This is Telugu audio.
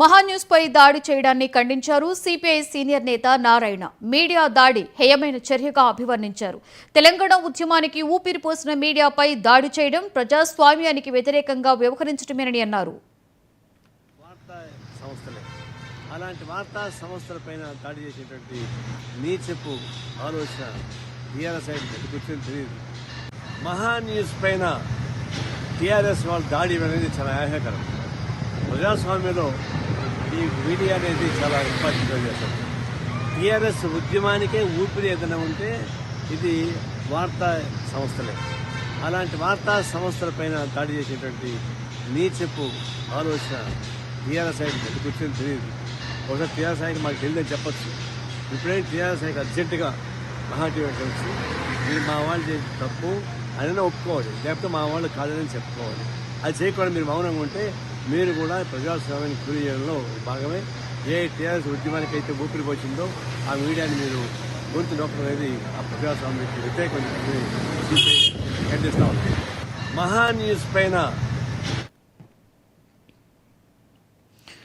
మహాన్యూస్ పై దాడి చేయడాన్ని ఖండించారు సిపిఐ సీనియర్ నేత నారాయణ. మీడియా దాడి హేయమైన చర్యగా అభివర్ణించారు. తెలంగాణ ఉద్యమానికి ఊపిరి పోసిన మీడియాపై దాడి చేయడం ప్రజాస్వామ్యానికి వ్యతిరేకంగా వ్యవహరించడమేనని అన్నారు. అలాంటి వార్తా సంస్థలపైన దాడి చేసేటువంటి నీచపు ఆలోచన టీఆర్ఎస్ కూర్చొని తెలియదు. మహాన్యూస్ పైన టీఆర్ఎస్ వాళ్ళు దాడి అనేది చాలా ఆహ్లాదకరం. ప్రజాస్వామ్యంలో ఈ మీడియా అనేది చాలా ఇంపార్టెంట్గా చేస్తారు. టీఆర్ఎస్ ఉద్యమానికే ఊపిరి ఏదైనా ఉంటే ఇది వార్తా సంస్థలే. అలాంటి వార్తా సంస్థలపైన దాడి చేసేటువంటి నీచపు ఆలోచన టీఆర్ఎస్ కూర్చొని తెలియదు. ఒకసారి టీఆర్ఎస్ నాయకు మాకు తెలియదని చెప్పచ్చు. ఇప్పుడే టీఆర్ఎస్ నాయకు అర్జెంటుగా మహాటీవీ కలిసి మీరు మా వాళ్ళు చేసిన తప్పు అయినా ఒప్పుకోవాలి, లేకపోతే మా వాళ్ళు కాదని చెప్పుకోవాలి. అది చేయకుండా మీరు మౌనంగా ఉంటే మీరు కూడా ప్రజాస్వామ్యాన్ని కూలి చేయడంలో భాగమే. ఏ టీఆర్ఎస్ ఉద్యమానికి అయితే ఊపిరి పోసిందో ఆ మీడియాని మీరు గొంతు నొక్కడం అనేది ఆ ప్రజాస్వామ్యానికి వ్యతిరేకంగా ఖండిస్తా ఉంది. మహాన్యూస్ పైన